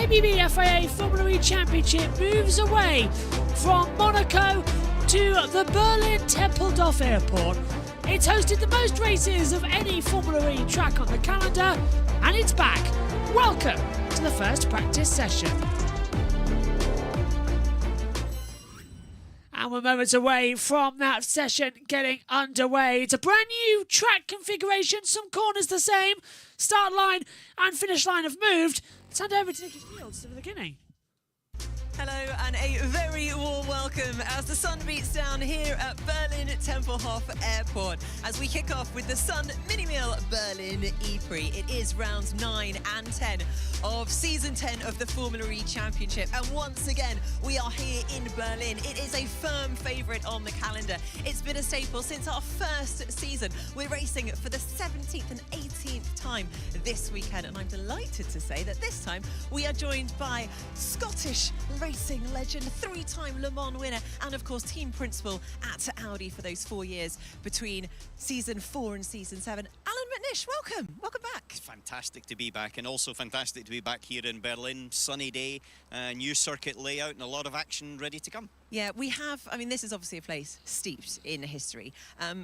ABB FIA Formula E Championship moves away from Monaco to the Berlin Tempelhof Airport. It's hosted the most races of any Formula E track on the calendar, and it's back. Welcome to the first practice session. And we're moments away from that session getting underway. It's a brand new track configuration, some corners the same. Start line and finish line have moved. Let's hand over to Nicky Fields for the beginning. Hello and a very warm welcome as the sun beats down here at Berlin Tempelhof Airport as we kick off with the Sun Mini Meal Berlin E-Prix. It is rounds 9 and 10 of season 10 of the Formula E Championship, and once again we are here in Berlin. It is a firm favourite on the calendar. It's been a staple since our first season. We're racing for the 17th and 18th time this weekend, and I'm delighted to say that this time we are joined by Scottish racing legend, 3-time Le Mans winner, and of course team principal at Audi for those 4 years between season 4 and season 7. Alan McNish, welcome back. It's fantastic to be back, and also fantastic to be back here in Berlin. Sunny day, new circuit layout, and a lot of action ready to come. Yeah, we have, I mean, this is obviously a place steeped in history,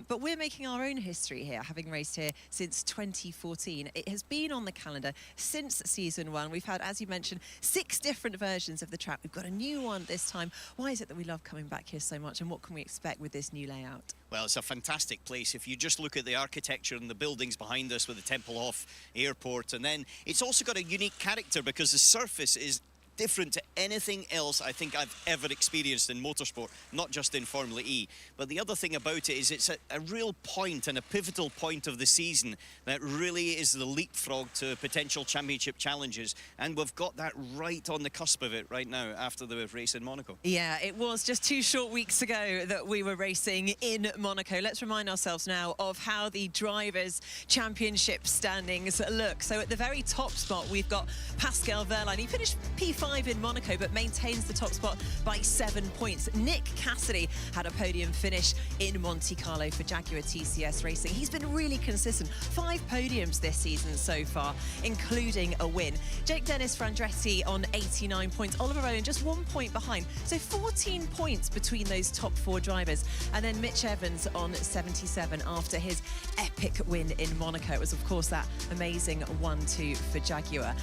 but we're making our own history here, having raced here since 2014. It has been on the calendar since season 1. We've had, as you mentioned, 6 different versions of the track. We've got a new one this time. Why is it that we love coming back here so much, and what can we expect with this new layout? Well, it's a fantastic place. If you just look at the architecture and the buildings behind us with the Tempelhof Airport, and then it's also got a unique character because the surface is different to anything else I think I've ever experienced in motorsport, not just in Formula E. But the other thing about it is it's a real point and a pivotal point of the season that really is the leapfrog to potential championship challenges, and we've got that right on the cusp of it right now after the race in Monaco. Yeah, it was just 2 short weeks ago that we were racing in Monaco. Let's remind ourselves now of how the Drivers' Championship standings look. So at the very top spot, we've got Pascal Wehrlein. He finished P5 in Monaco, but maintains the top spot by 7 points. Nick Cassidy had a podium finish in Monte Carlo for Jaguar TCS Racing. He's been really consistent. 5 podiums this season so far, including a win. Jake Dennis Frandretti on 89 points. Oliver Owen just 1 point behind. So 14 points between those top 4 drivers. And then Mitch Evans on 77 after his epic win in Monaco. It was, of course, that amazing 1-2 for Jaguar.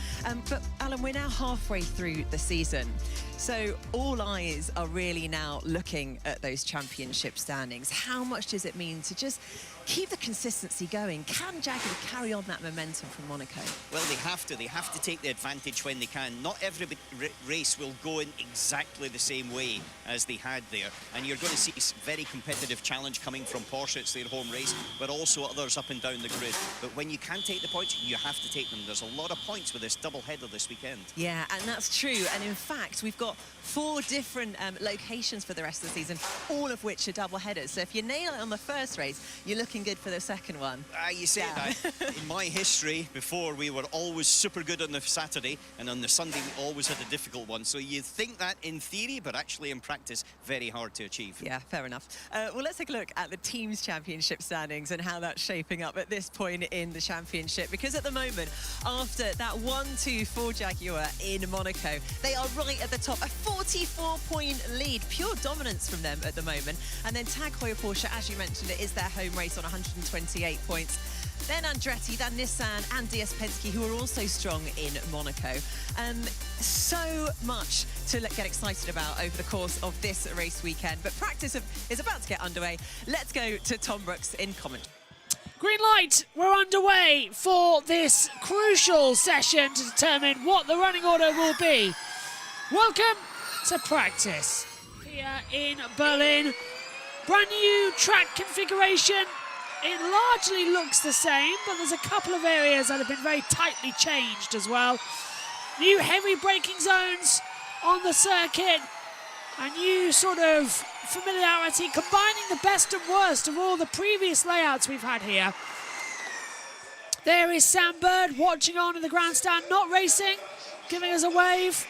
But Alan, we're now halfway through the season, so all eyes are really now looking at those championship standings. How much does it mean to just keep the consistency going? Can Jaguar carry on that momentum from Monaco? Well, they have to take the advantage when they can. Not every race will go in exactly the same way as they had there, and you're going to see a very competitive challenge coming from Porsche. It's their home race, but also others up and down the grid. But when you can take the points, you have to take them. There's a lot of points with this double header this weekend. Yeah, and that's true. And in fact, we've got 4 different locations for the rest of the season, all of which are double headers. So if you nail it on the first race, you're looking good for the second one. You say that. In my history, before, we were always super good on the Saturday, and on the Sunday we always had a difficult one. So you think that in theory, but actually in practice, very hard to achieve. Yeah, fair enough. Well, let's take a look at the team's championship standings and how that's shaping up at this point in the championship. Because at the moment, after that 1-2 for Jaguar in Monaco, they are right at the top. A 44-point lead, pure dominance from them at the moment. And then Tag Heuer Porsche, as you mentioned, it is their home race on 128 points. Then Andretti, then Nissan and DS Penske, who are also strong in Monaco. So much to get excited about over the course of this race weekend. But practice is about to get underway. Let's go to Tom Brooks in comment. Green light, we're underway for this crucial session to determine what the running order will be. Welcome to practice here in Berlin. Brand new track configuration. It largely looks the same, but there's a couple of areas that have been very tightly changed as well. New heavy braking zones on the circuit, a new sort of familiarity, combining the best and worst of all the previous layouts we've had here. There is Sam Bird watching on in the grandstand, not racing, giving us a wave.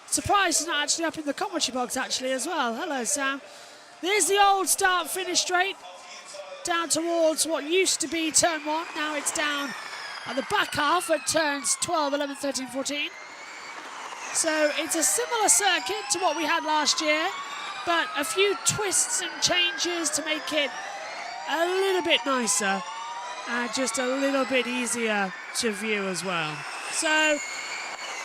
Surprised he's not actually up in the commentary box actually as well. Hello, Sam. There's the old start-finish straight, down towards what used to be turn 1. Now it's down at the back half at turns 12, 11, 13, 14. So it's a similar circuit to what we had last year, but a few twists and changes to make it a little bit nicer and just a little bit easier to view as well. So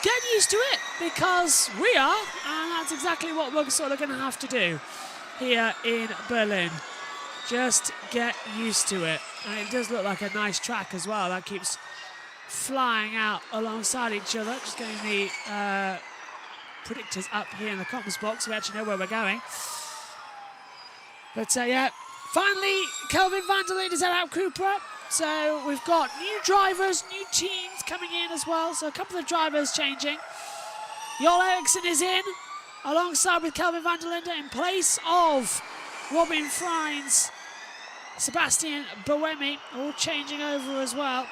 get used to it, because we are, and that's exactly what we're sort of going to have to do here in Berlin. Just get used to it. And it does look like a nice track as well. That keeps flying out alongside each other. Just getting the predictors up here in the comments box so we actually know where we're going. But yeah, finally, Kelvin van der Linde is out Cooper. So we've got new drivers, new teams coming in as well. So a couple of drivers changing. Joel Eriksson is in, alongside with Kelvin van der Linde, in place of Robin Freins, Sebastian Boemi, all changing over as well.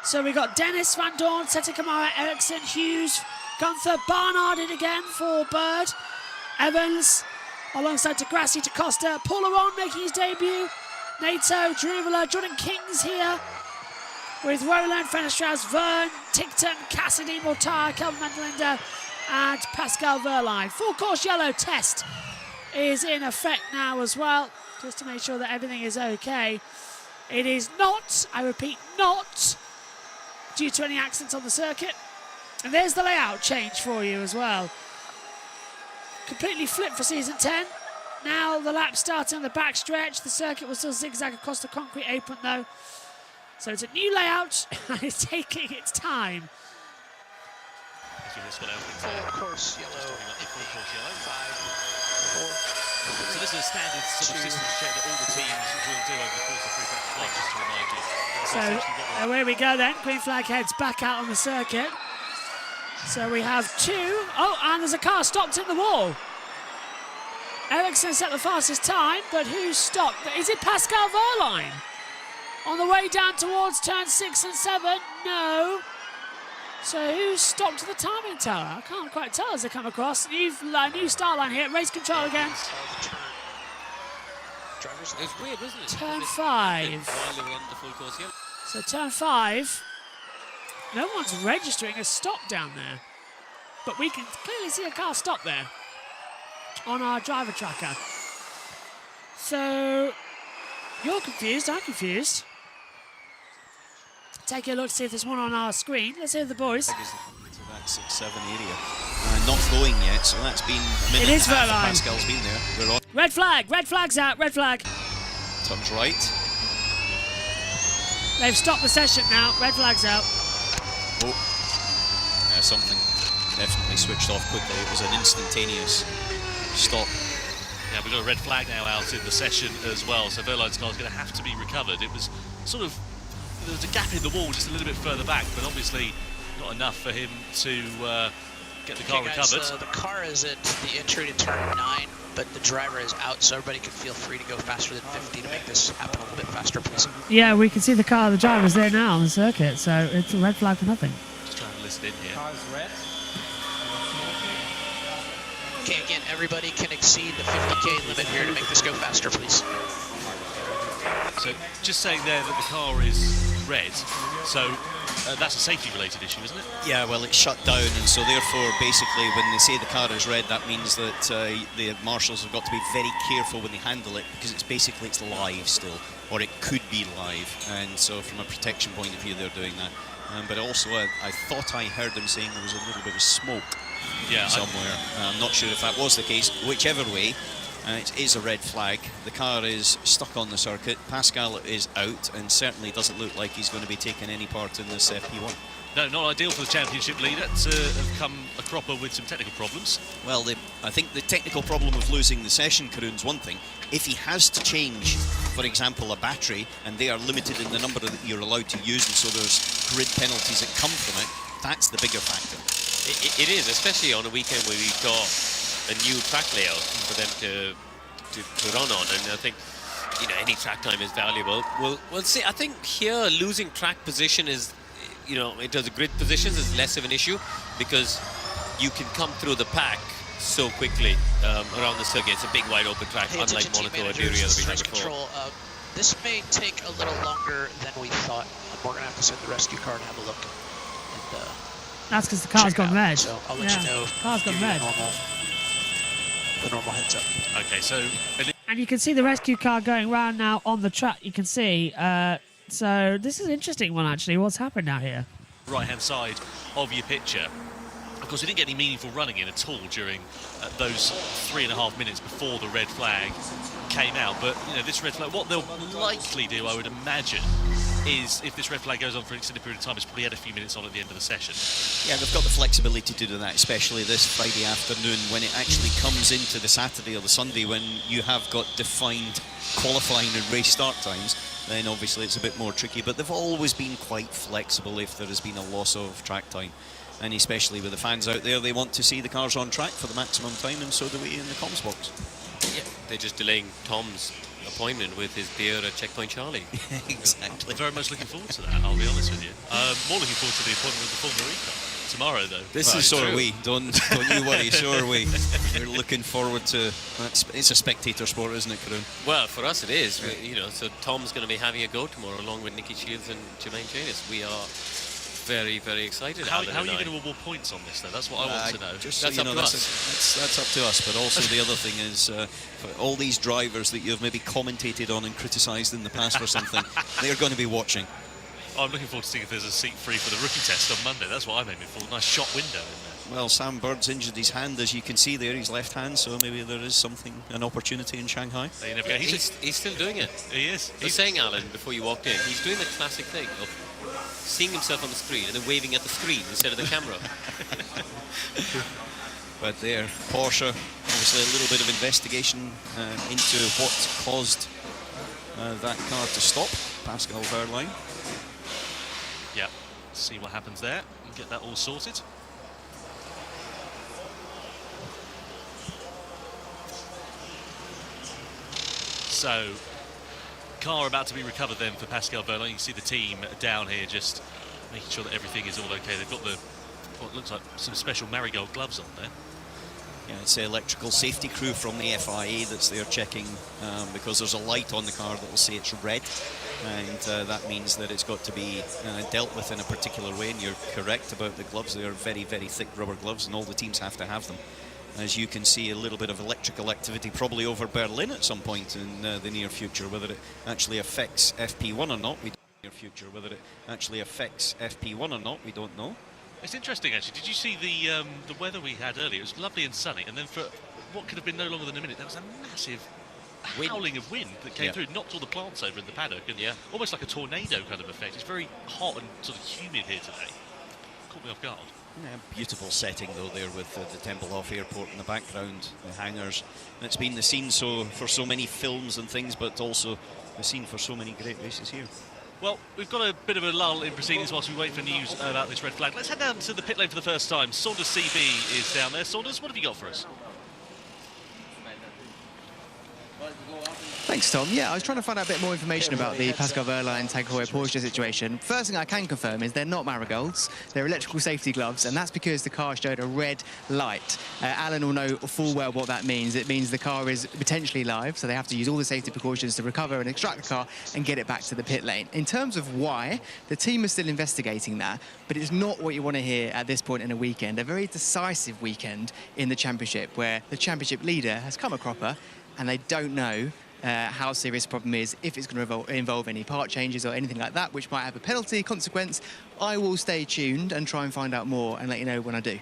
So we got Dennis Van Dorn, Seta Kamara, Eriksson, Hughes, Gunther, Barnard in again for Bird, Evans, alongside Degrassi, DaCosta, Paul Aron making his debut, Nato, Druvela, Jordan King's here, with Roland, Fenestrauss, Verne, Tickton, Cassidy, Mortar, Kelvin van der Linde, and Pascal Wehrlein. Full course yellow test is in effect now as well, just to make sure that everything is okay. It is not, I repeat, not due to any accidents on the circuit. And there's the layout change for you as well. Completely flipped for season 10. Now the lap starting on the back stretch. The circuit will still zigzag across the concrete apron though. So it's a new layout and it's taking its time. Full course yellow. 5, 4. So this is a standard sort of system check that all the teams will do over the course of 3 practice laps, just to remind you. So away we go then. Green flag heads back out on the circuit. So we have 2. Oh, and there's a car stopped in the wall. Eriksson set the fastest time, but who stopped? Is it Pascal Wehrlein? On the way down towards turn 6 and 7? No. So who stopped the timing tower? I can't quite tell as they come across. New start line here. Race control again. It's weird, isn't it? Turn 5. So turn 5. No one's registering a stop down there. But we can clearly see a car stop there on our driver tracker. So you're confused, I'm confused. Take a look to see if there's one on our screen. Let's hear the boys. To that 6-7 area. Not going yet, so that's been a minute. It is and a half Wehrlein. Pascal's been there. We're on. Red flag's out, red flag. Turns right. They've stopped the session now, red flag's out. Oh, something definitely switched off quickly. It was an instantaneous stop. Yeah, we've got a red flag now out in the session as well, so Wehrlein's car is going to have to be recovered. It was sort of, there was a gap in the wall just a little bit further back, but obviously not enough for him to get the car recovered. The car is at the entry to turn 9, but the driver is out, so everybody can feel free to go faster than 50 to make this happen a little bit faster, please. Yeah, we can see the car, the driver's there now on the circuit, so it's a red flag for nothing. Just trying to listen in here. Car's red. Okay, again, everybody can exceed the 50k limit here to make this go faster, please. So just saying there that the car is red, so that's a safety-related issue, isn't it? Yeah, well, it's shut down, and so therefore, basically, when they say the car is red, that means that the marshals have got to be very careful when they handle it, because it's live still, or it could be live, and so from a protection point of view, they're doing that. But also, I thought I heard them saying there was a little bit of smoke somewhere. I'm not sure if that was the case. Whichever way, it is a red flag. The car is stuck on the circuit. Pascal is out, and certainly doesn't look like he's going to be taking any part in this FP1. No, not ideal for the championship leader to have come a cropper with some technical problems. Well, I think the technical problem of losing the session, Karun's one thing. If he has to change, for example, a battery, and they are limited in the number that you're allowed to use, and so there's grid penalties that come from it, that's the bigger factor. It is, especially on a weekend where we've got a new track layout for them to run on, and I think, you know, any track time is valuable. We'll see. I think here losing track position is, you know, in terms of grid positions, is less of an issue because you can come through the pack so quickly around the circuit. It's a big wide open track, unlike Monaco or Area that we had before. This may take a little longer than we thought. We're going to have to send the rescue car and have a look and That's because the car's check gone out. red. So I'll let you know. Car's gone give you red. The normal heads up. Okay, so And you can see the rescue car going round now on the track. You can see. So this is an interesting one, actually. What's happened out here? right-hand side of your picture. Of course, we didn't get any meaningful running in at all during those 3.5 minutes before the red flag came out. But, you know, this red flag, what they'll likely do, I would imagine, is if this red flag goes on for an extended period of time, it's probably had a few minutes on at the end of the session. Yeah, they've got the flexibility to do that, especially this Friday afternoon when it actually comes into the Saturday or the Sunday when you have got defined qualifying and race start times. Then obviously it's a bit more tricky, but they've always been quite flexible if there has been a loss of track time. And especially with the fans out there, they want to see the cars on track for the maximum time, and so do we in the comms box. Yeah, they're just delaying Tom's appointment with his beer at Checkpoint Charlie. Exactly. I'm very much looking forward to that, I'll be honest with you. More looking forward to the appointment with the Formula E car tomorrow, though. So are we. Don't you worry. So are we. We're looking forward to. It's a spectator sport, isn't it, Karun? Well, for us it is. You know, so Tom's going to be having a go tomorrow along with Nicky Shields and Jermaine Chanis. We are very, very excited. How are you going to award points on this, though? That's what I want to know. Just that's so up you know, to that's up to us. But also the other thing is, for all these drivers that you've maybe commentated on and criticised in the past for something, they're going to be watching. I'm looking forward to seeing if there's a seat free for the rookie test on Monday. That's what I'm aiming for. Nice shot window in there. Well, Sam Bird's injured his hand, as you can see there, his left hand, so maybe there is an opportunity in Shanghai. You never go. He's still doing it. He is. He's saying, Alan, before you walked in, he's doing the classic thing of seeing himself on the screen and then waving at the screen instead of the camera. But there, Porsche, obviously a little bit of investigation into what caused that car to stop, Pascal Wehrlein. Yeah, see what happens there and get that all sorted. So, car about to be recovered then for Pascal Wehrlein. You can see the team down here just making sure that everything is all okay. They've got what looks like some special marigold gloves on there. Yeah, it's the electrical safety crew from the FIA that's there checking because there's a light on the car that will say it's red, and that means that it's got to be dealt with in a particular way. And you're correct about the gloves. They are very, very thick rubber gloves, and all the teams have to have them. As you can see, a little bit of electrical activity probably over Berlin at some point in the near future. Whether it actually affects FP1 or not, we don't know. Near future, whether it actually affects FP1 or not, we don't know. It's interesting, actually. Did you see the weather we had earlier? It was lovely and sunny, and then for what could have been no longer than a minute, there was a massive howling of wind that came through, knocked all the plants over in the paddock, and almost like a tornado kind of effect. It's very hot and sort of humid here today. Caught me off guard. Yeah, beautiful setting though there with the Tempelhof Airport in the background, the hangars. And it's been the scene for so many films and things, but also the scene for so many great races here. Well, we've got a bit of a lull in proceedings whilst we wait for news about this red flag. Let's head down to the pit lane for the first time. Saunders CB is down there. Saunders, what have you got for us? Thanks, Tom. Yeah, I was trying to find out a bit more information about the Pascal Wehrlein Tag Heuer Porsche situation. First thing I can confirm is they're not marigolds. They're electrical safety gloves, and that's because the car showed a red light. Alan will know full well what that means. It means the car is potentially live, so they have to use all the safety precautions to recover and extract the car and get it back to the pit lane. In terms of why, the team is still investigating that, but it's not what you want to hear at this point in a weekend. A very decisive weekend in the championship, where the championship leader has come a cropper, and they don't know how serious the problem is, if it's going to involve any part changes or anything like that, which might have a penalty consequence. I will stay tuned and try and find out more and let you know when I do.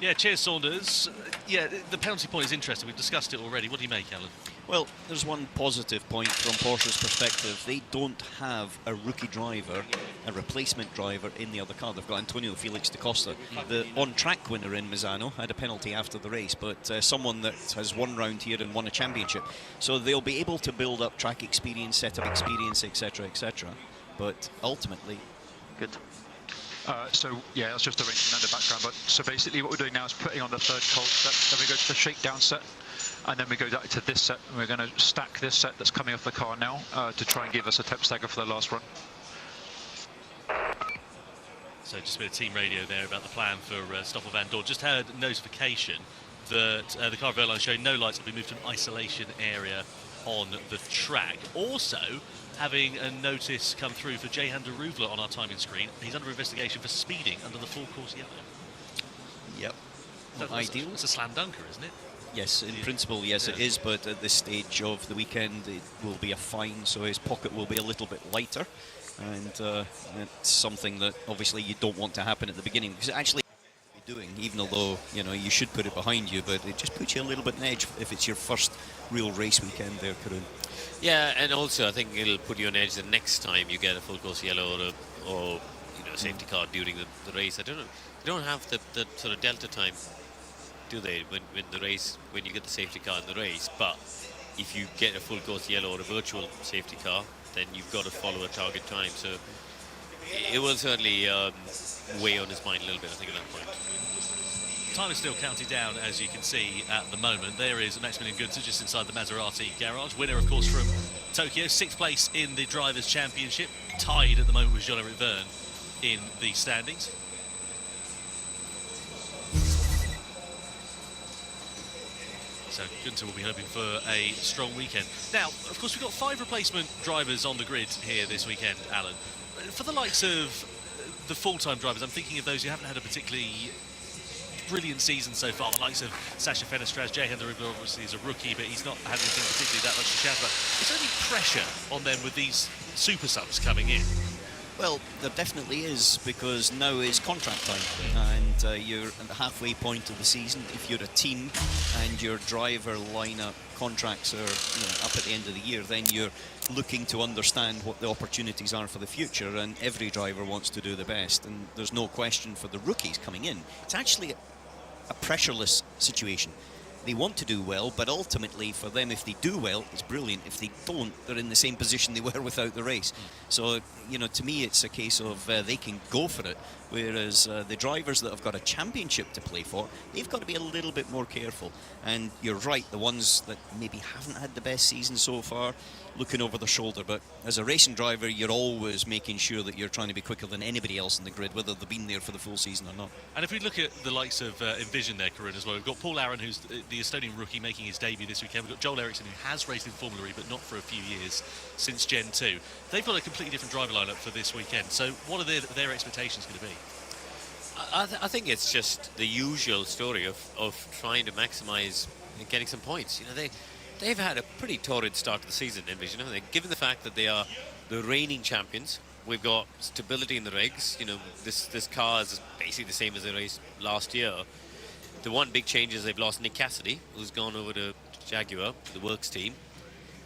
Yeah, cheers, Saunders. Yeah, the penalty point is interesting. We've discussed it already. What do you make, Alan? Well, there's one positive point from Porsche's perspective. They don't have a rookie driver, a replacement driver in the other car. They've got Antonio Felix da Costa. The on-track winner in Misano had a penalty after the race, but someone that has won round here and won a championship. So they'll be able to build up track experience, setup experience, etc., etc. But ultimately... Good. So yeah, that's just arranging that in the background. But so basically, what we're doing now is putting on the third cold set. Then we go to the shakedown set, and then we go back to this set. And we're going to stack this set that's coming off the car now to try and give us a temp stagger for the last run. So just a bit of team radio there about the plan for Stoffel Van Dorn. Just had notification that the car of Wehrlein showing no lights will be moved to an isolation area on the track. Also, having a notice come through for Jehan Ruvler on our timing screen. He's under investigation for speeding under the full course yellow. Yep. Not ideal. It's a slam dunker, isn't it? Yes, in principle, yes, it is, but at this stage of the weekend, it will be a fine, so his pocket will be a little bit lighter, and it's something that obviously you don't want to happen at the beginning, because it actually doing, even although you should put it behind you, but it just puts you a little bit on edge if it's your first real race weekend there, Karun. Yeah, and also I think it'll put you on edge the next time you get a full course yellow or safety car during the race. I don't know. They don't have the sort of delta time, do they, when you get the safety car in the race? But if you get a full course yellow or a virtual safety car, then you've got to follow a target time. So it will certainly weigh on his mind a little bit, I think, at that point. Time is still counting down, as you can see at the moment. There is Maximilian Günther just inside the Maserati garage. Winner, of course, from Tokyo. 6th place in the Drivers' Championship. Tied at the moment with Jean-Eric Vergne in the standings. So Günther will be hoping for a strong weekend. Now, of course, we've got 5 replacement drivers on the grid here this weekend, Alan. For the likes of the full-time drivers, I'm thinking of those who haven't had a particularly brilliant season so far, the likes of Sasha Fenestraz. Jehan Ruvler obviously is a rookie, but he's not had anything particularly that much to shout about. Is there any pressure on them with these super subs coming in? Well, there definitely is, because now is contract time, and you're at the halfway point of the season. If you're a team and your driver lineup contracts are up at the end of the year, then you're looking to understand what the opportunities are for the future, and every driver wants to do the best, and there's no question for the rookies coming in. It's actually a pressureless situation. They want to do well, but ultimately for them, if they do well, it's brilliant. If they don't, they're in the same position they were without the race. So, to me, it's a case of they can go for it, whereas the drivers that have got a championship to play for, they've got to be a little bit more careful. And you're right, the ones that maybe haven't had the best season so far, looking over their shoulder. But as a racing driver, you're always making sure that you're trying to be quicker than anybody else in the grid, whether they've been there for the full season or not. And if we look at the likes of Envision there, Karun, as well, we've got Paul Aaron, who's the Estonian rookie, making his debut this weekend. We've got Joel Eriksson, who has raced in Formula E, but not for a few years, since Gen 2. They've got a completely different driver lineup for this weekend. So what are their expectations going to be? I think it's just the usual story of trying to maximise and getting some points. They've had a pretty torrid start to the season, Envision, haven't they? Given the fact that they are the reigning champions, we've got stability in the regs. This car is basically the same as they raced last year. The one big change is they've lost Nick Cassidy, who's gone over to Jaguar, the Works team.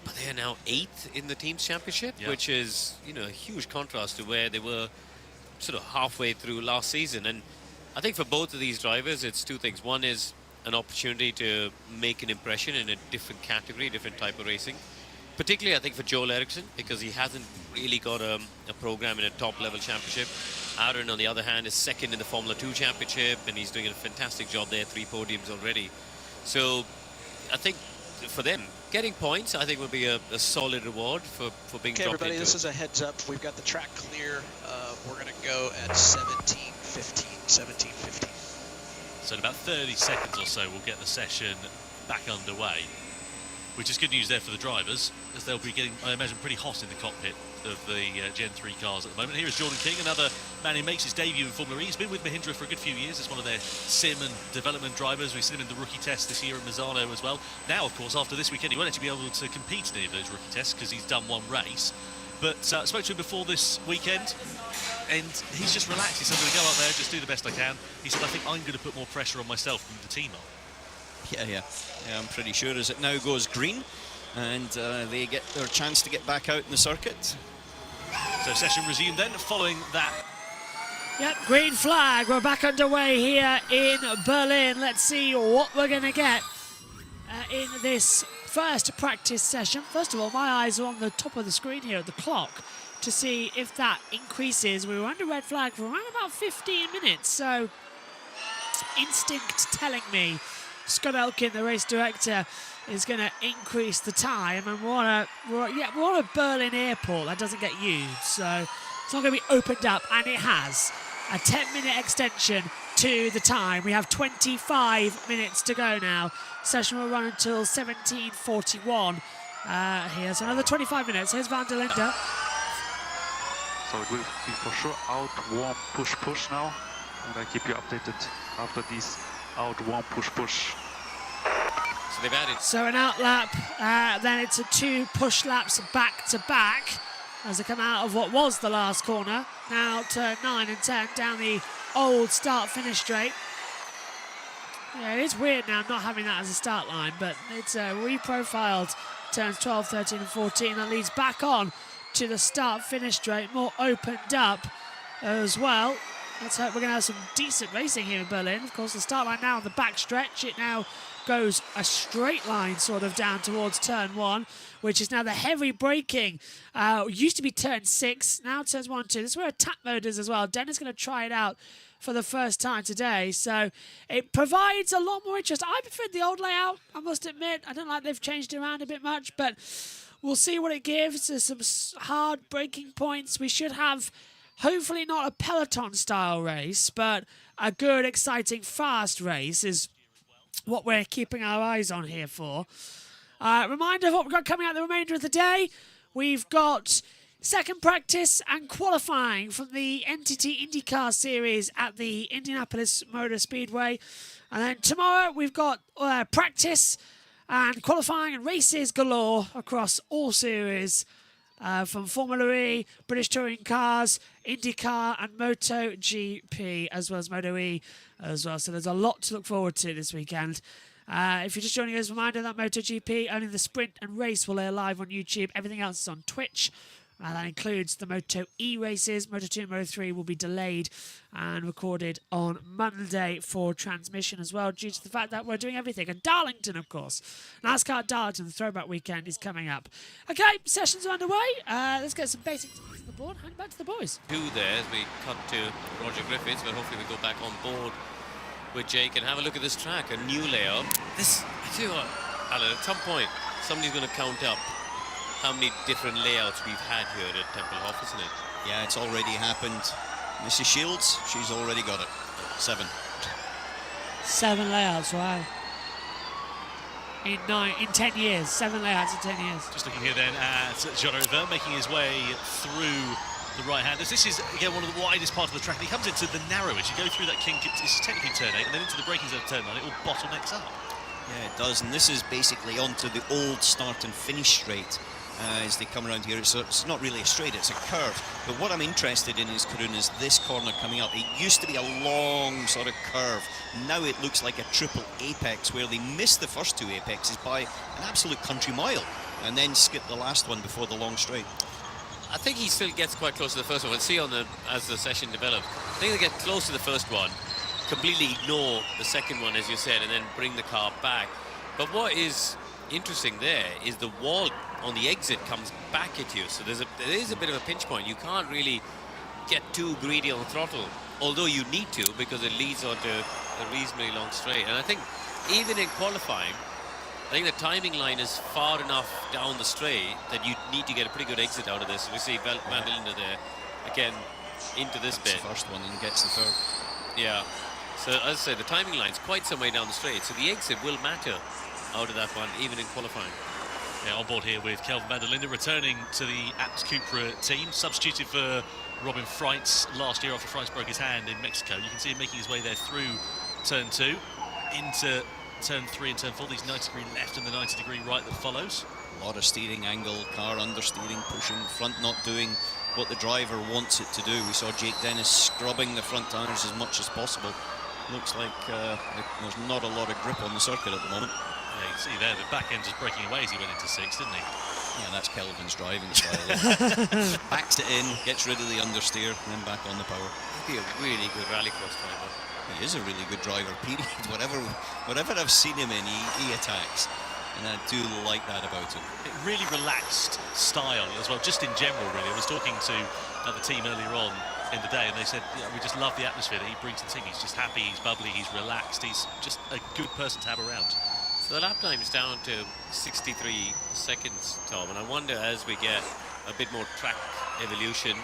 But they are now 8th in the team's championship, which is, a huge contrast to where they were sort of halfway through last season. And I think for both of these drivers, it's 2 things. One is an opportunity to make an impression in a different category, different type of racing. Particularly, I think, for Joel Eriksson, because he hasn't really got a program in a top-level championship. Aaron, on the other hand, is 2nd in the Formula 2 championship, and he's doing a fantastic job there, 3 podiums already. So I think for them, getting points, I think, will be a solid reward for being dropped into. Okay, everybody, this is a heads up. We've got the track clear. We're going to go at 17:15. So in about 30 seconds or so, we'll get the session back underway, which is good news there for the drivers, as they'll be getting, I imagine, pretty hot in the cockpit of the Gen 3 cars at the moment. Here is Jordan King, another man who makes his debut in Formula E. He's been with Mahindra for a good few years as one of their sim and development drivers. We've seen him in the rookie test this year at Mazzano as well. Now, of course, after this weekend, he won't actually be able to compete in any of those rookie tests because he's done one race. But I spoke to him before this weekend, and he's just relaxed. He said, I'm going to go out there, just do the best I can. He said, I think I'm going to put more pressure on myself than the team are. Yeah, I'm pretty sure as it now goes green, and they get their chance to get back out in the circuit. So session resumed then, following that. Yep, green flag. We're back underway here in Berlin. Let's see what we're going to get in this first practice session. First of all, my eyes are on the top of the screen here at the clock to see if that increases. We were under red flag for around about 15 minutes, so instinct telling me Scott Elkin, the race director, is going to increase the time, and we're on a Berlin airport that doesn't get used, so it's not going to be opened up, and it has a 10-minute extension to the time. We have 25 minutes to go now. Session will run until 17:41. He has another 25 minutes. Here's Van der Linde. So it will be for sure out, warm, push, push now. And I keep you updated after these out, warm, push, push. So they've added. So an out lap, then it's a 2 push laps back to back as they come out of what was the last corner. Now turn 9 and 10 down the old start-finish straight. Yeah, it is weird now not having that as a start line, but it's reprofiled turns 12, 13 and 14. That leads back on to the start-finish straight, more opened up as well. Let's hope we're going to have some decent racing here in Berlin. Of course, the start line now on the back stretch. It now goes a straight line sort of down towards turn 1, which is now the heavy braking. Used to be turn 6, now turns 1 and 2. This is where attack mode is as well. Den is going to try it out for the first time today, so it provides a lot more interest. I preferred the old layout, I must admit. I don't like they've changed it around a bit much, but we'll see what it gives. There's some hard braking points. We should have, hopefully not a peloton style race, but a good, exciting, fast race is what we're keeping our eyes on here for. Reminder of what we've got coming out the remainder of the day. We've got second practice and qualifying from the NTT IndyCar Series at the Indianapolis Motor Speedway. And then tomorrow we've got practice and qualifying and races galore across all series. From Formula E, British Touring Cars, IndyCar and MotoGP, as well as Moto E as well. So there's a lot to look forward to this weekend. If you're just joining us, reminder that MotoGP, only the sprint and race will air live on YouTube. Everything else is on Twitch. That includes the Moto E races. Moto 2 and Moto 3 will be delayed and recorded on Monday for transmission as well, due to the fact that we're doing everything. And Darlington, of course. NASCAR Darlington, the throwback weekend, is coming up. Okay, sessions are underway. Let's get some basics to the board. Hand it back to the boys. Two there as we cut to Roger Griffiths, but hopefully we go back on board with Jake and have a look at this track, a new layout. This, I tell you what, Alan, at some point, somebody's going to count up how many different layouts we've had here at Tempelhof, isn't it? Yeah, it's already happened. Mrs. Shields, she's already got it. 7. 7 layouts, wow. In 10 years, 7 layouts in 10 years. Just looking here then at Jean River making his way through the right-handers. This is, again, one of the widest parts of the track. He comes into the narrowest. You go through that kink, it's technically turn 8, and then into the braking zone of turn 9, it all bottlenecks up. Yeah, it does, and this is basically onto the old start and finish straight. As they come around here, so it's not really a straight, it's a curve. But what I'm interested in is, Karun, is this corner coming up. It used to be a long sort of curve. Now it looks like a triple apex, where they missed the first 2 apexes by an absolute country mile, and then skipped the last one before the long straight. I think he still gets quite close to the first one. We'll see on as the session develops. I think they get close to the first one, completely ignore the second one, as you said, and then bring the car back. But what is interesting there is the wall on the exit comes back at you, so there is a bit of a pinch point. You can't really get too greedy on the throttle, although you need to, because it leads onto a reasonably long straight. And I think even in qualifying, I think the timing line is far enough down the straight that you need to get a pretty good exit out of this. We see Van der Linde there again into this bit. The first one and gets the third. Yeah, so as I say, the timing line's quite some way down the straight, so the exit will matter out of that one, even in qualifying. Yeah, on board here with Kelvin van der Linde, returning to the Abt Cupra team, substituted for Robin Freitz last year after Freitz broke his hand in Mexico. You can see him making his way there through turn 2 into turn 3 and turn 4. These 90-degree left and the 90-degree right that follows. A lot of steering angle, car understeering, pushing, front not doing what the driver wants it to do. We saw Jake Dennis scrubbing the front tires as much as possible. Looks like there's not a lot of grip on the circuit at the moment. Yeah, you can see there, the back end just breaking away as he went into 6th, didn't he? Yeah, that's Kelvin's driving style. Backs it in, gets rid of the understeer, and then back on the power. He'd be a really good rallycross driver. He is a really good driver, period. Whatever I've seen him in, he attacks. And I do like that about him. Really relaxed style as well, just in general, really. I was talking to the team earlier on in the day, and they said, yeah, we just love the atmosphere that he brings to the team. He's just happy, he's bubbly, he's relaxed, he's just a good person to have around. So the lap time's down to 63 seconds, Tom, and I wonder, as we get a bit more track evolution,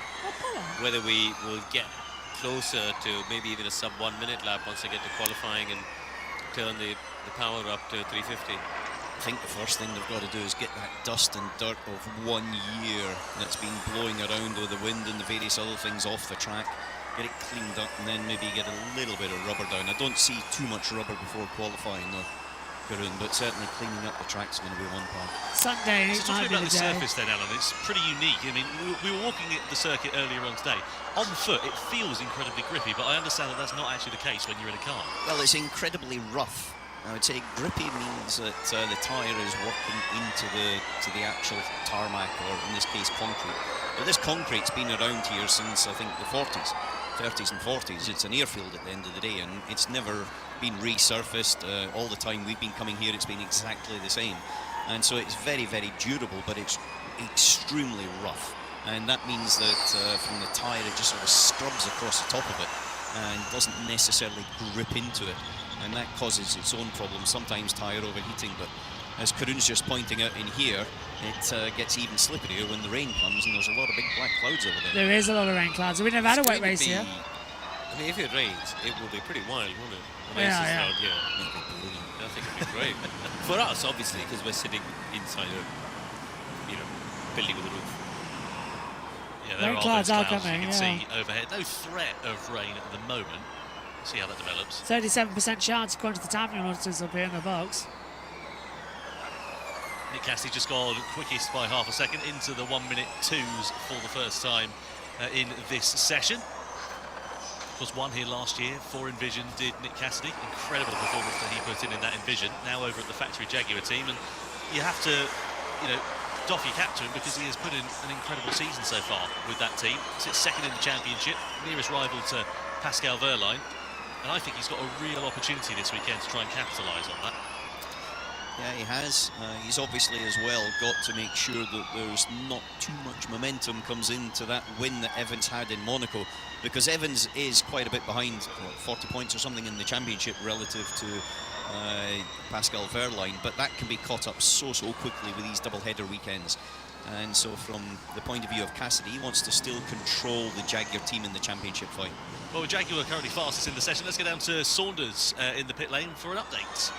whether we will get closer to maybe even a sub-1 minute lap once they get to qualifying and turn the power up to 350. I think the first thing they've got to do is get that dust and dirt of 1 year that's been blowing around with the wind and the various other things off the track, get it cleaned up, and then maybe get a little bit of rubber down. I don't see too much rubber before qualifying though, Karun, but certainly cleaning up the track's going to be one part. Sunday So might talking be about the the day. surface then, Alan, it's pretty unique. I mean, we were walking at the circuit earlier on today. On foot, it feels incredibly grippy, but I understand that that's not actually the case when you're in a car. Well, it's incredibly rough. I would say grippy means that the tyre is working into the actual tarmac, or in this case concrete. But this concrete's been around here since I think the 30s and 40s. It's an airfield at the end of the day, and it's never been resurfaced. All the time we've been coming here, it's been exactly the same. And so it's very, very durable, but it's extremely rough. And that means that from the tyre, it just sort of scrubs across the top of it and doesn't necessarily grip into it. And that causes its own problems, sometimes tyre overheating. But as Karun's just pointing out in here, it gets even slipperier when the rain comes, and there's a lot of big black clouds over there. There is a lot of rain clouds. We've never had a wet race here. I mean, if it rains, it will be pretty wild, won't it? Yeah, Races yeah. around here. I think it'd be great. For us, obviously, because we're sitting inside a, building with a roof. Yeah, there Rain are clouds those are clouds coming, you can yeah. see overhead. No threat of rain at the moment. See how that develops. 37% chance according to the timing monitors up here in the box. Nick Cassidy just gone quickest by half a second into the 1 minute 2s for the first time in this session. Of course, won here last year for Envision, did Nick Cassidy. Incredible performance that he put in that Envision. Now over at the factory Jaguar team, and you have to, doff your cap to him because he has put in an incredible season so far with that team. Sits second in the championship, nearest rival to Pascal Wehrlein, and I think he's got a real opportunity this weekend to try and capitalise on that. Yeah, he has. He's obviously as well got to make sure that there's not too much momentum comes into that win that Evans had in Monaco, because Evans is quite a bit behind, 40 points or something in the championship relative to Pascal Wehrlein, but that can be caught up so quickly with these double-header weekends. And so from the point of view of Cassidy, he wants to still control the Jaguar team in the championship fight. Well, Jaguar are currently fastest in the session. Let's go down to Saunders in the pit lane for an update.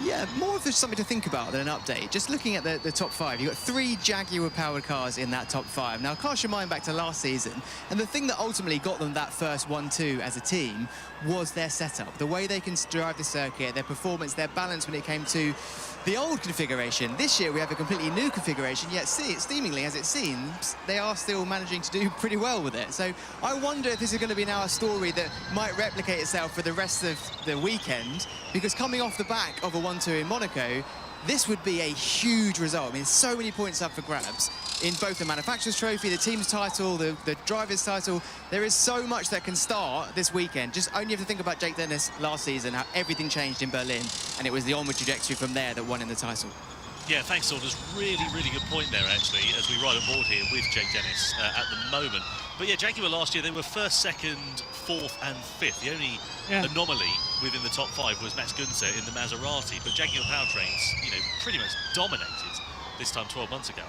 Yeah, more of something to think about than an update. Just looking at the top 5, you've got 3 Jaguar-powered cars in that top 5. Now, cast your mind back to last season, and the thing that ultimately got them that first 1-2 as a team was their setup. The way they can drive the circuit, their performance, their balance when it came to the old configuration. This year, we have a completely new configuration, yet seemingly, as it seems, they are still managing to do pretty well with it. So I wonder if this is going to be now a story that might replicate itself for the rest of the weekend, because coming off the back of a 1-2 in Monaco, this would be a huge result. I mean, so many points up for grabs in both the Manufacturers' Trophy, the team's title, the driver's title. There is so much that can start this weekend. Just only have to think about Jake Dennis last season, how everything changed in Berlin, and it was the onward trajectory from there that won in the title. Yeah, thanks, Saunders. Really, really good point there, actually, as we ride on board here with Jake Dennis at the moment. But yeah, Jaguar last year, they were 1st, 2nd, 4th and 5th. The only anomaly within the top 5 was Max Günther in the Maserati, but Jaguar powertrains, pretty much dominated this time 12 months ago.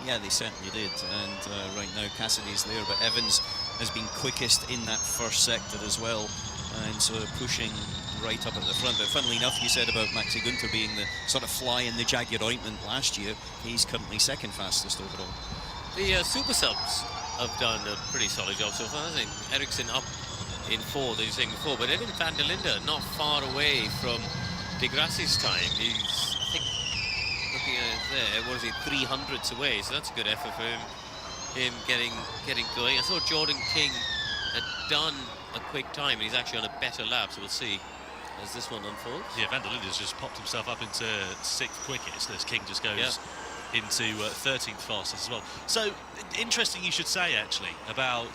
Yeah, they certainly did, and right now Cassidy's there, but Evans has been quickest in that first sector as well, and so pushing right up at the front. But funnily enough, you said about Maxi Günther being the sort of fly in the Jaguar ointment last year. He's currently 2nd fastest overall. The Super Subs have done a pretty solid job so far. I think Ericsson up in 4th, as you were saying before, but even Van der Linde not far away from De Grassi's time. He's, I think, looking at it there, what is he, 300ths away, so that's a good effort for him getting going. I thought Jordan King had done a quick time, and he's actually on a better lap, so we'll see as this one unfolds. Yeah, Van der Linde's just popped himself up into 6th quickest as King just goes into 13th fastest as well. So interesting you should say, actually, about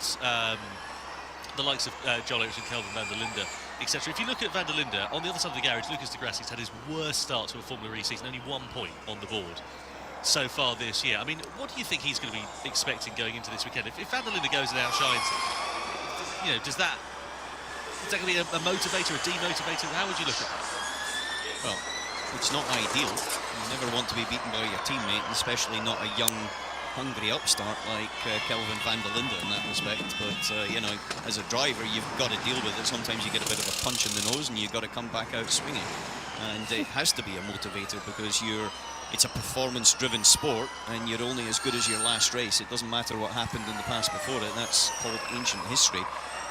the likes of Joel Eriksson, Kelvin Van der Linde, etc. If you look at Van der Linde, on the other side of the garage, Lucas de Grassi's had his worst start to a Formula E season, only 1 point on the board so far this year. I mean, what do you think he's going to be expecting going into this weekend? If Van der Linde goes and outshines him, is that going to be a motivator, a demotivator? How would you look at that? Well, it's not ideal. You never want to be beaten by your teammate, especially not a young hungry upstart like Kelvin van der Linde in that respect. But, you know, as a driver, you've got to deal with it. Sometimes you get a bit of a punch in the nose and you've got to come back out swinging. And it has to be a motivator because it's a performance-driven sport and you're only as good as your last race. It doesn't matter what happened in the past before it. That's called ancient history.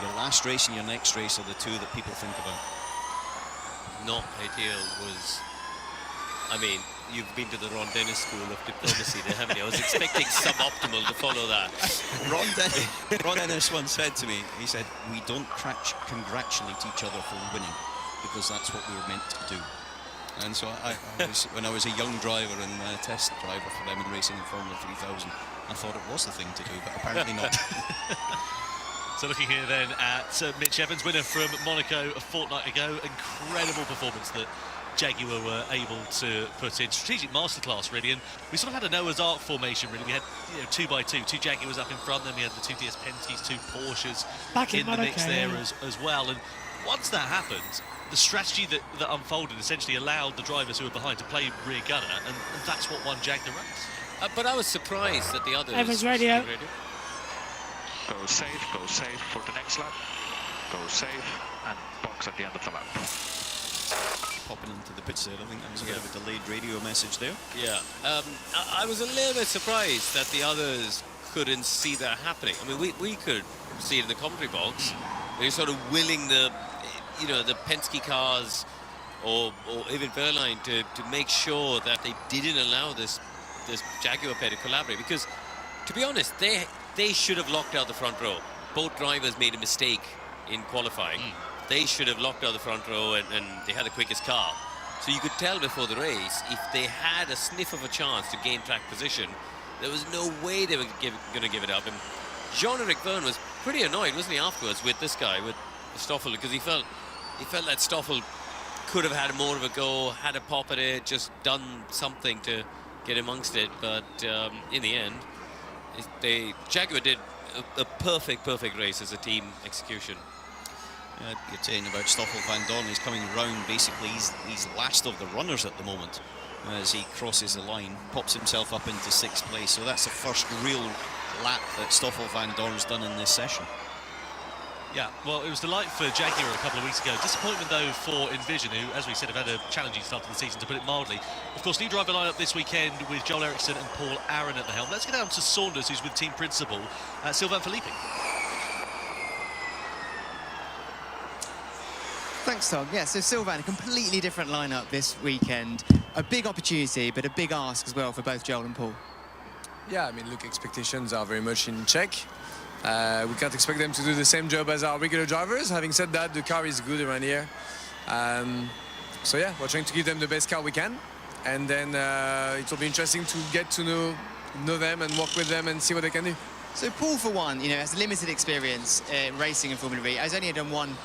Your last race and your next race are the two that people think about. Not ideal was, I mean, you've been to the Ron Dennis School of Diplomacy there, haven't you? I was expecting suboptimal to follow that. Ron Dennis once said to me, he said, we don't congratulate each other for winning because that's what we were meant to do. And so when I was a young driver and a test driver for them in racing in Formula 3000, I thought it was the thing to do, but apparently not. So looking here then at Mitch Evans, winner from Monaco a fortnight ago. Incredible performance that Jaguar were able to put in. Strategic masterclass, really. And we sort of had a Noah's Ark formation, really. We had 2x2, two Jaguars up in front, then we had the two DS Penske's, two Porsches Back in the mix Monaco, there yeah. as well. And once that happened, the strategy that unfolded essentially allowed the drivers who were behind to play rear gunner, and that's what won Jag the race. But I was surprised that the others... Evans radio. Go safe for the next lap. Go safe and box at the end of the lap. Popping into the pits there, I think that was a bit of a delayed radio message there. Yeah, I was a little bit surprised that the others couldn't see that happening. I mean, we could see it in the commentary box. They're sort of willing the Penske cars or even Verline to make sure that they didn't allow this Jaguar pair to collaborate, because to be honest, they should have locked out the front row. Both drivers made a mistake in qualifying. They should have locked out the front row and they had the quickest car. So you could tell before the race, if they had a sniff of a chance to gain track position, there was no way they were going to give it up. And Jean-Eric Vergne was pretty annoyed, wasn't he, afterwards with this guy, with Stoffel, because he felt that Stoffel could have had more of a go, had a pop at it, just done something to get amongst it. But in the end, Jaguar did a perfect race as a team execution. You're saying about Stoffel van Dorn, he's coming round, basically he's last of the runners at the moment as he crosses the line, pops himself up into 6th place. So that's the first real lap that Stoffel van Dorn's done in this session. Yeah, well, it was the light for Jaguar a couple of weeks ago. Disappointment, though, for Envision, who, as we said, have had a challenging start to the season, to put it mildly. Of course, new driver lineup this weekend with Joel Eriksson and Paul Aaron at the helm. Let's get down to Saunders, who's with team principal, Sylvain Philippe. Thanks, Tom. Yeah, so Sylvain, a completely different lineup this weekend. A big opportunity, but a big ask as well for both Joel and Paul. Yeah, I mean, look, expectations are very much in check. We can't expect them to do the same job as our regular drivers. Having said that, the car is good around here. So yeah, we're trying to give them the best car we can. And then it will be interesting to get to know them and work with them and see what they can do. So Paul, for one, has limited experience racing in Formula E. He's only done one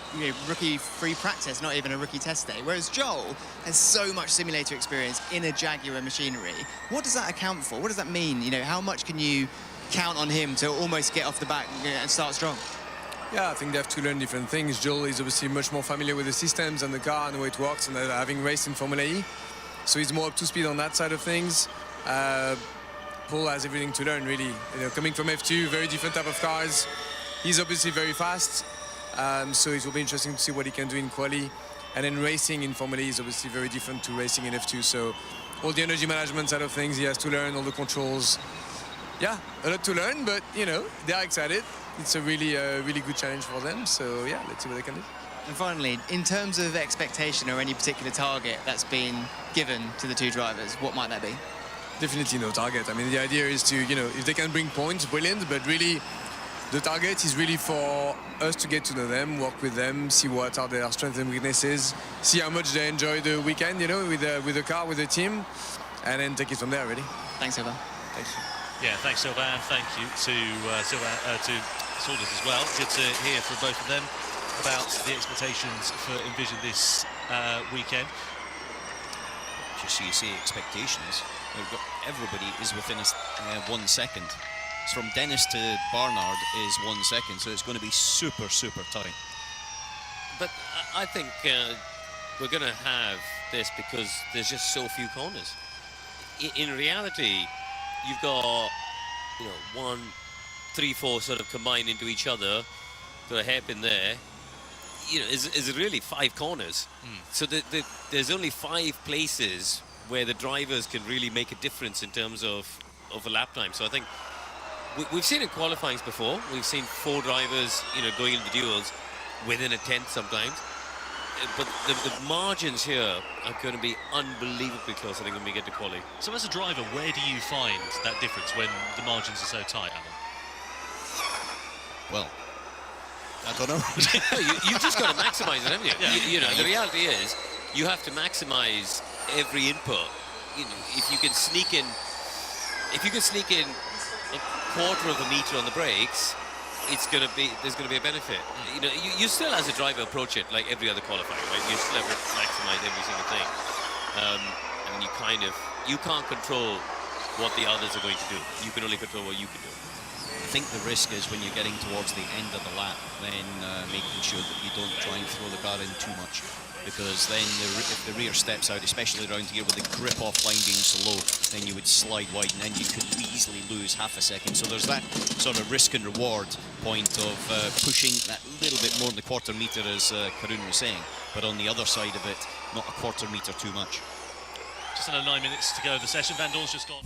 rookie-free practice, not even a rookie test day. Whereas Joel has so much simulator experience in a Jaguar machinery. What does that account for? What does that mean? How much can you count on him to almost get off the back and start strong? Yeah, I think they have to learn different things. Joel is obviously much more familiar with the systems and the car and the way it works, and having raced in Formula E. So he's more up to speed on that side of things. Paul has everything to learn, really. Coming from F2, very different type of cars. He's obviously very fast, so it will be interesting to see what he can do in quali. And then racing in Formula E is obviously very different to racing in F2. So all the energy management side of things, he has to learn, all the controls. Yeah, a lot to learn, but they are excited. It's a really good challenge for them. So yeah, let's see what they can do. And finally, in terms of expectation or any particular target that's been given to the two drivers, what might that be? Definitely no target. I mean, the idea is to, if they can bring points, brilliant. But really, the target is really for us to get to know them, work with them, see what are their strengths and weaknesses, see how much they enjoy the weekend, with the car, with the team, and then take it from there, really. Thanks, Sylvain. Thank you. Yeah, thanks, Sylvain. Thank you to Saunders as well. Good to hear from both of them about the expectations for Envision this weekend. Just so you see expectations, everybody is within 1 second. It's from Dennis to Barnard is 1 second, so it's going to be super tight. But I think we're going to have this because there's just so few corners. In reality, you've got you know, 1, 3, 4 sort of combine into each other. Got a hairpin there. You know, is really 5 corners. So there's only 5 places where the drivers can really make a difference in terms of a lap time. So I think we've seen in qualifyings before. We've seen 4 drivers, you know, going into duels within a tenth sometimes. But the margins here are going to be unbelievably close, I think, when we get to quali. So as a driver, where do you find that difference when the margins are so tight, Alan? Well, I don't know. You've just got to maximise it, haven't you? Yeah. You know, the reality is you have to maximise every input. You know, if you can sneak in a quarter of a metre on the brakes, there's going to be a benefit. You know, you still, as a driver, approach it like every other qualifier, right? You still have to maximise every single thing, and you can't control what the others are going to do. You can only control what you can do. I think the risk is when you're getting towards the end of the lap, then making sure that you don't try and throw the car in too much, because then if the rear steps out, especially around here with the grip off line being so low, then you would slide wide and then you could easily lose half a second. So there's that sort of risk and reward point of pushing that little bit more than the quarter metre, as Karun was saying, but on the other side of it, not a quarter metre too much. Just under 9 minutes to go of the session. Van Dorn's just gone.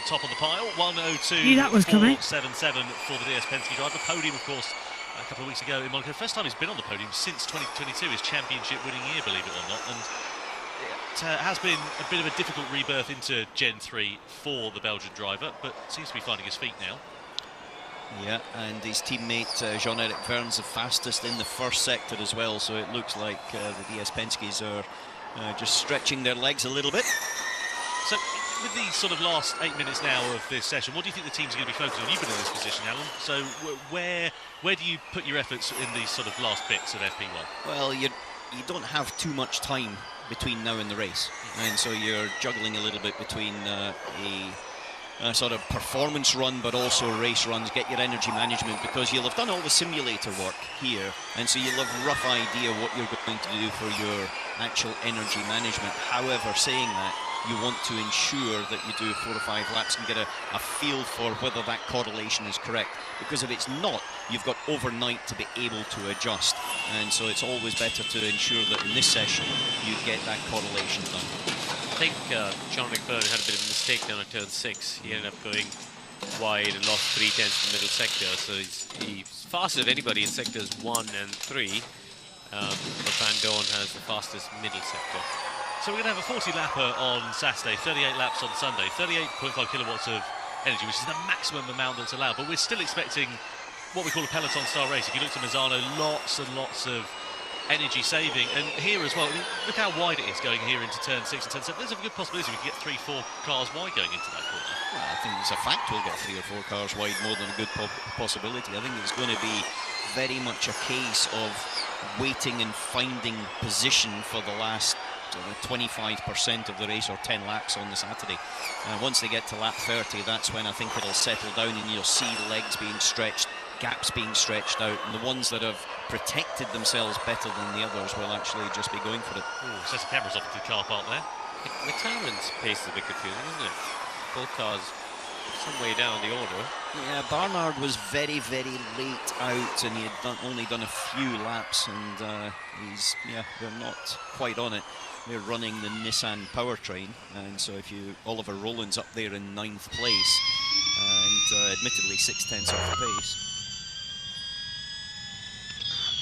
Top of the pile, 1:02. Knew that was coming. 4:77 for the DS Penske driver. Podium, of course, a couple of weeks ago in Monaco. First time he's been on the podium since 2022, his championship winning year, believe it or not. And it has been a bit of a difficult rebirth into Gen 3 for the Belgian driver, but seems to be finding his feet now. Yeah, and his teammate Jean-Eric Vergne's the fastest in the first sector as well, so it looks like the DS Penskes are just stretching their legs a little bit. So, with the sort of last 8 minutes now of this session, what do you think the teams are going to be focusing on? You've been in this position, Alan, so where do you put your efforts in these sort of last bits of FP1? Well, you don't have too much time between now and the race, and so you're juggling a little bit between a sort of performance run but also race runs. Get your energy management, because you'll have done all the simulator work here, and so you'll have a rough idea what you're going to do for your actual energy management. However, saying that, you want to ensure that you do 4 or 5 laps and get a feel for whether that correlation is correct, because if it's not, you've got overnight to be able to adjust, and so it's always better to ensure that in this session you get that correlation done. I think Jean-Eric Vergne had a bit of a mistake down at turn 6. He ended up going wide and lost 3/10 in the middle sector, so he's faster than anybody in sectors 1 and 3, but Van Dorn has the fastest middle sector. So we're going to have a 40 lapper on Saturday, 38 laps on Sunday, 38.5 kilowatts of energy, which is the maximum amount that's allowed, but we're still expecting what we call a peloton style race. If you look to Misano, lots and lots of energy saving, and here as well, I mean, look how wide it is going here into turn 6 and turn 7. There's a good possibility we can get 3-4 cars wide going into that corner. Well, I think it's a fact we'll get 3 or 4 cars wide, more than a good possibility. I think it's going to be very much a case of waiting and finding position for the last 25% of the race, or 10 laps on the Saturday. Once they get to lap 30, that's when I think it'll settle down and you'll see legs being stretched, gaps being stretched out, and the ones that have protected themselves better than the others will actually just be going for it. Sets the cameras off to the car park there. McLaren's pace is a bit confusing, isn't it? Both cars some way down the order. Yeah, Barnard was very, very late out, and he had only done a few laps, and they're not quite on it. They're running the Nissan powertrain, and so Oliver Rowland's up there in 9th place, and admittedly 6/10 off the pace.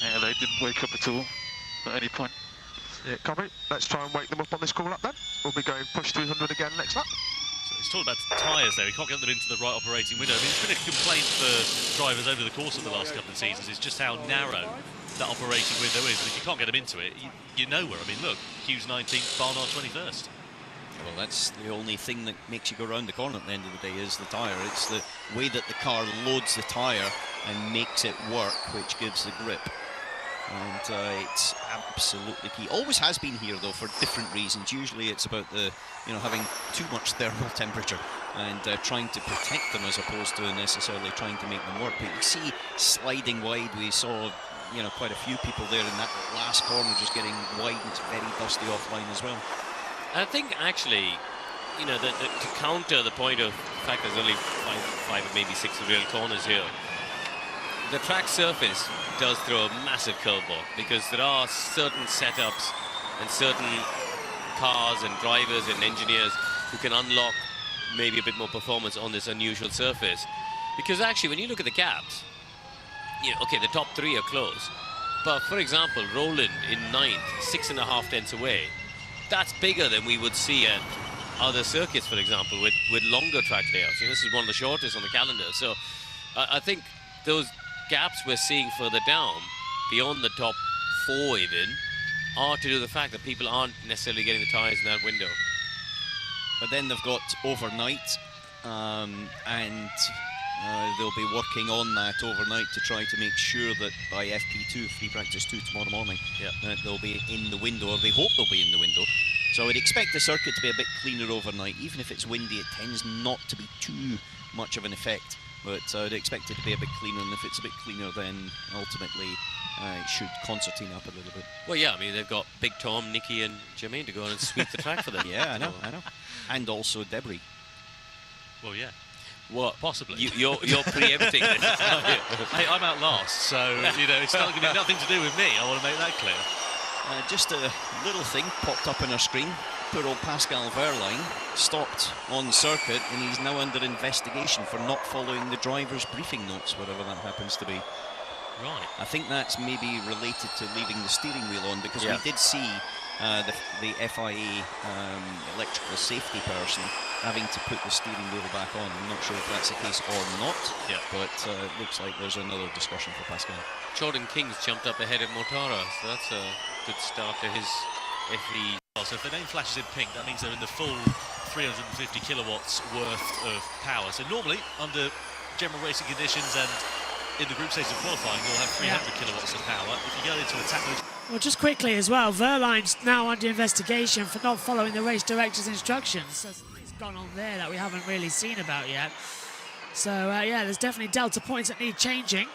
Yeah, they didn't wake up at all at any point. Yeah, Covey, let's try and wake them up on this call up then. We'll be going push 300 again next lap. So it's talking about tyres there. We can't get them into the right operating window. I mean, it's been a complaint for drivers over the course of the last couple of seasons. It's just how narrow that operating window is. And if you can't get them into it, you know where. I mean, look, Hughes 19th, Barnard 21st. Well, that's the only thing that makes you go round the corner at the end of the day, is the tyre. It's the way that the car loads the tyre and makes it work, which gives the grip. And it's absolutely key. Always has been here, though, for different reasons. Usually it's about having too much thermal temperature and trying to protect them as opposed to necessarily trying to make them work. But you see sliding wide, we saw quite a few people there in that last corner just getting wide, and it's very dusty offline as well. I think actually you know, to counter the point of the fact there's only five or maybe six real corners here, the track surface does throw a massive curveball, because there are certain setups and certain cars and drivers and engineers who can unlock maybe a bit more performance on this unusual surface. Because actually, when you look at the gaps, you know, okay, the top three are close, but for example, Roland in 9th, 6.5 tenths away, that's bigger than we would see at other circuits, for example, with longer track layouts. You know, this is one of the shortest on the calendar. So I think those gaps we're seeing further down, beyond the top 4 even, are to do with the fact that people aren't necessarily getting the tyres in that window. But then they've got overnight, and they'll be working on that overnight to try to make sure that by FP2, free practice 2 tomorrow morning, that they'll be in the window, or they hope they'll be in the window. So I would expect the circuit to be a bit cleaner overnight. Even if it's windy, it tends not to be too much of an effect. But I would expect it to be a bit cleaner, and if it's a bit cleaner, then ultimately it should concertina up a little bit. Well, yeah, I mean, they've got Big Tom, Nicky and Jermaine to go on and sweep the track for them. Yeah, I know. And also debris. Well, yeah. What? Possibly. You're preempting this. Hey, I'm out last, so, you know, it's not going to be nothing to do with me. I want to make that clear. Just a little thing popped up on our screen. Poor old Pascal Wehrlein stopped on circuit, and he's now under investigation for not following the driver's briefing notes, whatever that happens to be. Right. I think that's maybe related to leaving the steering wheel on, because we did see the FIA electrical safety person having to put the steering wheel back on. I'm not sure if that's the case or not, but it looks like there's another discussion for Pascal. Jordan King's jumped up ahead of Mortara, so that's a good start to his FE. So if the name flashes in pink, that means they're in the full 350 kilowatts worth of power. So normally, under general racing conditions and in the group stage of qualifying, you'll have 300 kilowatts of power. If you go into attack mode... Well, just quickly as well, Wehrlein's now under investigation for not following the race director's instructions. So something's gone on there that we haven't really seen about yet. So, yeah, there's definitely delta points that need changing.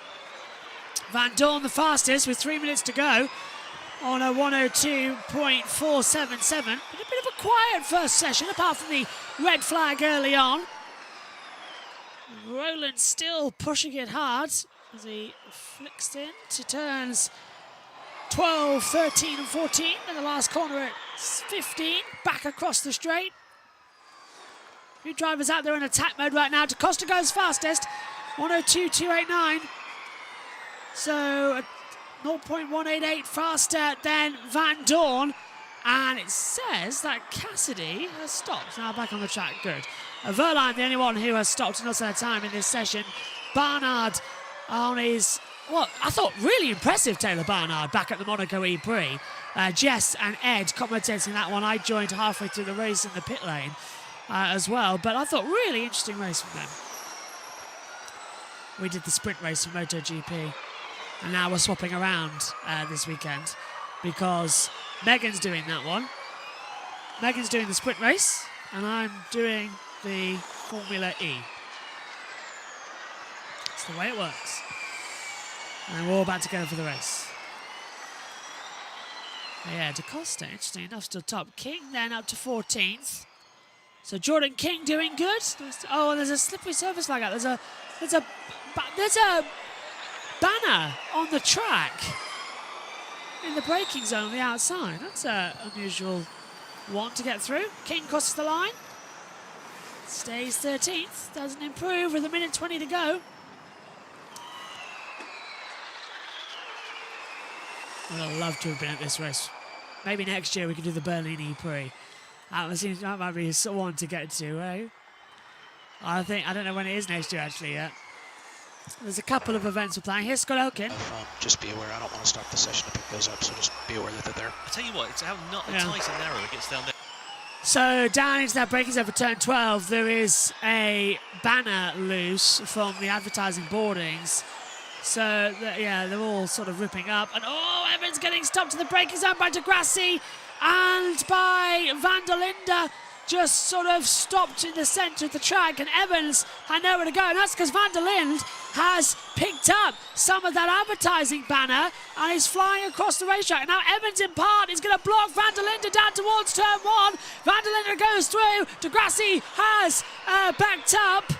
Van Dorn the fastest with 3 minutes to go on a 102.477. But a bit of a quiet first session, apart from the red flag early on. Roland still pushing it hard as he flicks into turns 12, 13 and 14. And the last corner at 15, back across the straight. Few drivers out there in attack mode right now. DaCosta goes fastest, 102.289. So 0.188 faster than Van Dorn. And it says that Cassidy has stopped. Now back on the track, good. Wehrlein, the only one who has stopped and also had time in this session. Barnard on his, well, I thought really impressive Taylor Barnard back at the Monaco E-Prix. Jess and Ed commentating that one. I joined halfway through the race in the pit lane as well. But I thought really interesting race from them. We did the sprint race for MotoGP. And now we're swapping around this weekend because Megan's doing that one. Megan's doing the sprint race and I'm doing the Formula E. It's the way it works. And we're all about to go for the race. Yeah, DaCosta, interesting enough, still top. King then up to 14th. So Jordan King doing good. Oh, there's a slippery surface like that. There's a banner on the track in the braking zone on the outside. That's an unusual one to get through. King crosses the line. Stays 13th. Doesn't improve with 1:20 to go. I'd love to have been at this race. Maybe next year we could do the Berlin E-Prix. That might be one to get to, eh? I don't know when it is next year actually yet. There's a couple of events we're playing. Here's Scott Elkin. Just be aware, I don't want to start the session to pick those up, so just be aware that they're there. I tell you what, it's how not tight and narrow it gets down there. So down into that braking zone for turn 12, there is a banner loose from the advertising boardings. So, yeah, they're all sort of ripping up. And, oh, Evans getting stopped in the braking zone by Degrassi and by Van der Linde. Just sort of stopped in the centre of the track, and Evans had nowhere to go. And that's because Van der Linde has picked up some of that advertising banner and is flying across the racetrack. Now Evans in part is going to block Van der Linde down towards turn 1. Van der Linde Checker goes through. Degrassi has backed up.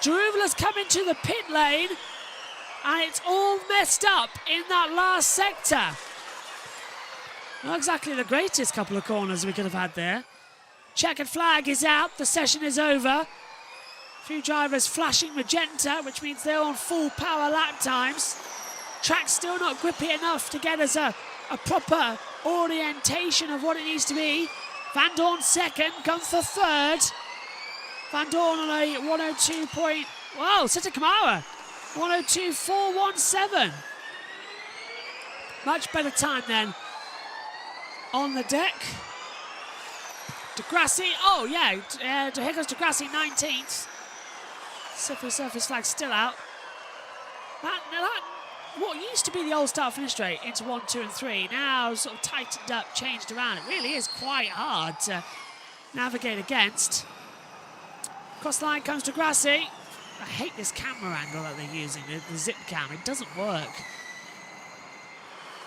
Jaruvala's come into the pit lane, and it's all messed up in that last sector. Not exactly the greatest couple of corners we could have had there. Checkered flag is out. The session is over. A few drivers flashing magenta, which means they're on full power lap times. Track's still not grippy enough to get us a proper orientation of what it needs to be. Van Dorn second, Gunther third. Van Dorn on a 102 point... Wow, Seta Kamara, 102.417. Much better time then on the deck. Degrassi, oh yeah, here goes Degrassi 19th. Surface flag still out. That what used to be the old start finish straight into 1, 2 and 3 now sort of tightened up, changed around. It really is quite hard to navigate against. Across the line comes Degrassi. I hate this camera angle that they're using, the zip cam. It doesn't work.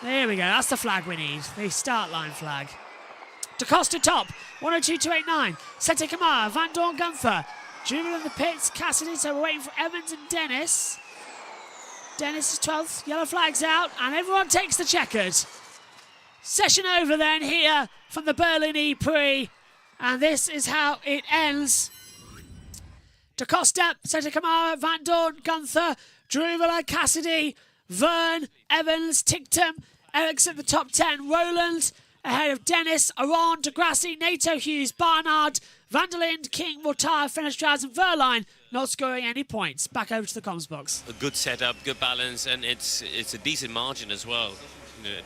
There we go, that's the flag we need, the start line flag. DaCosta top, 102.289. Sete Kamara, Van Dorn, Gunther. Juvenile in the pits, Cassidy, so we're waiting for Evans and Dennis. Dennis is 12th, yellow flag's out, and everyone takes the checkered. Session over then here from the Berlin E-Prix, and this is how it ends. DaCosta, Sete Kamara, Van Dorn, Gunther, Juvenile, Cassidy, Vern, Evans, Ticktum, Ericsson the top 10, Roland ahead of Dennis, Aron, Degrassi, Nato, Hughes, Barnard, Van der Linde, King, Mortar, Fenestrad and Verline not scoring any points. Back over to the comms box. A good setup, good balance, and it's a decent margin as well.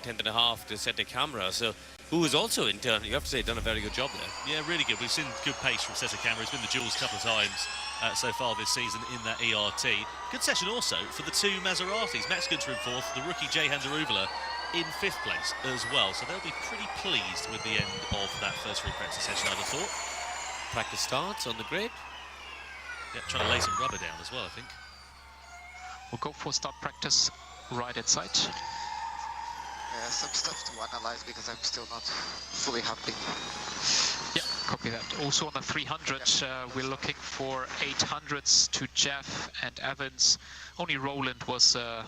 10th and a half to Sete Kamara, so who has also in turn, you have to say, done a very good job there. Yeah, really good. We've seen good pace from Sete Kamara. He's been the duels a couple of times so far this season in that ERT. Good session also for the two Maseratis. Max Günther in 4th, the rookie Jehan Deruvala in 5th place as well. So they'll be pretty pleased with the end of that first free practice session, I'd have thought. Practice starts on the grid. Yeah, trying to lay some rubber down as well, I think. We'll go for start practice right at site. Some stuff to analyze because I'm still not fully happy. Yeah, copy that. Also on the 300, we're looking for 800s to Jeff and Evans. Only Roland was a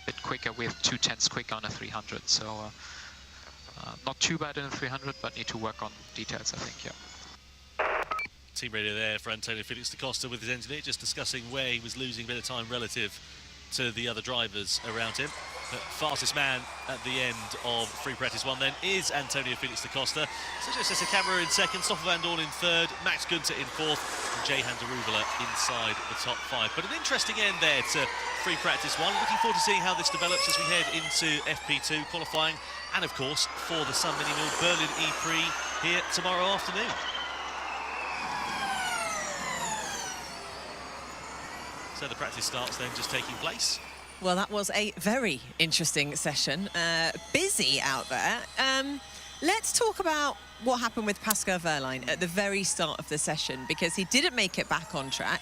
bit quicker. We have 2 tenths quicker on a 300, so not too bad in a 300, but need to work on details, I think, yeah. Team radio there for Antonio Felix da Costa with his engineer, just discussing where he was losing a bit of time relative to the other drivers around him. The fastest man at the end of free practice 1 then is Antonio Felix da Costa. Sergio Sete Kamara in 2nd, Stoffel Van Dorn in 3rd, Max Günther in 4th, and Jehan Deruvala inside the top 5. But an interesting end there to free practice 1. Looking forward to seeing how this develops as we head into FP2 qualifying, and of course for the Sun Mini Mill Berlin E-Prix here tomorrow afternoon. So the practice starts then just taking place. Well, that was a very interesting session. Busy out there. Let's talk about what happened with Pascal Wehrlein at the very start of the session, because he didn't make it back on track.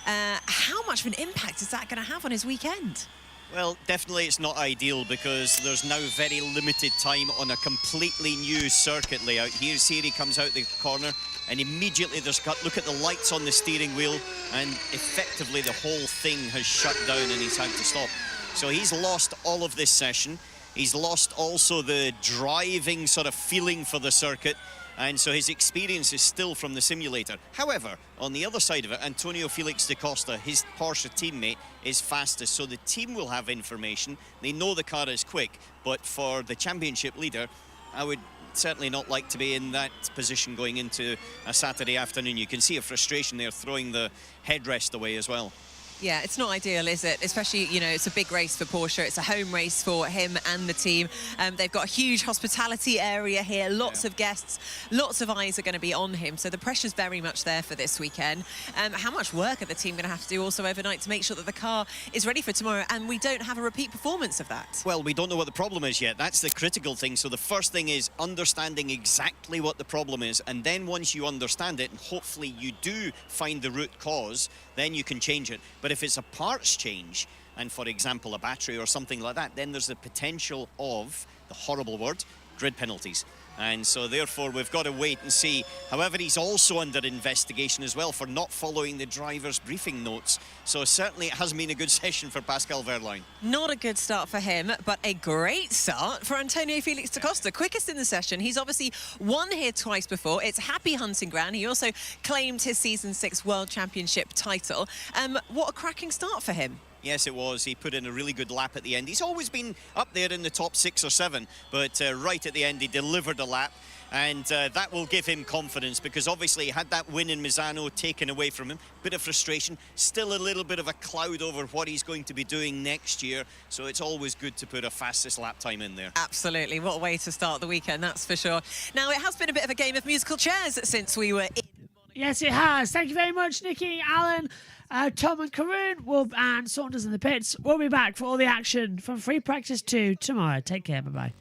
How much of an impact is that going to have on his weekend? Well, definitely it's not ideal because there's now very limited time on a completely new circuit layout. Here he comes out the corner, and immediately look at the lights on the steering wheel, and effectively the whole thing has shut down and he's had to stop. So he's lost all of this session. He's lost also the driving sort of feeling for the circuit, and so his experience is still from the simulator. However, on the other side of it, Antonio Felix da Costa, his Porsche teammate, is fastest, so the team will have information. They know the car is quick, but for the championship leader, I would certainly not like to be in that position going into a Saturday afternoon. You can see a frustration there, throwing the headrest away as well. Yeah, it's not ideal, is it? Especially, you know, it's a big race for Porsche. It's a home race for him and the team. They've got a huge hospitality area here, lots of guests, lots of eyes are going to be on him. So the pressure's very much there for this weekend. How much work are the team going to have to do also overnight to make sure that the car is ready for tomorrow and we don't have a repeat performance of that? Well, we don't know what the problem is yet. That's the critical thing. So the first thing is understanding exactly what the problem is. And then once you understand it, and hopefully you do find the root cause, then you can change it. But if it's a parts change, and for example a battery or something like that, then there's the potential of the horrible word, grid penalties. And so therefore we've got to wait and see. However, he's also under investigation as well for not following the driver's briefing notes. So certainly it hasn't been a good session for Pascal Wehrlein. Not a good start for him, but a great start for Antonio Felix da Costa. Quickest in the session. He's obviously won here twice before. It's happy hunting ground. He also claimed his Season 6 World Championship title. What a cracking start for him. Yes, it was. He put in a really good lap at the end. He's always been up there in the top 6 or 7, but right at the end he delivered a lap, and that will give him confidence, because obviously he had that win in Misano taken away from him. Bit of frustration, still a little bit of a cloud over what he's going to be doing next year, so it's always good to put a fastest lap time in there. Absolutely. What a way to start the weekend, that's for sure. Now, it has been a bit of a game of musical chairs since we were in. Yes, it has. Thank you very much, Nikki, Alan, Tom and Karun, and Saunders in the pits. We'll be back for all the action from Free Practice 2 tomorrow. Take care. Bye-bye.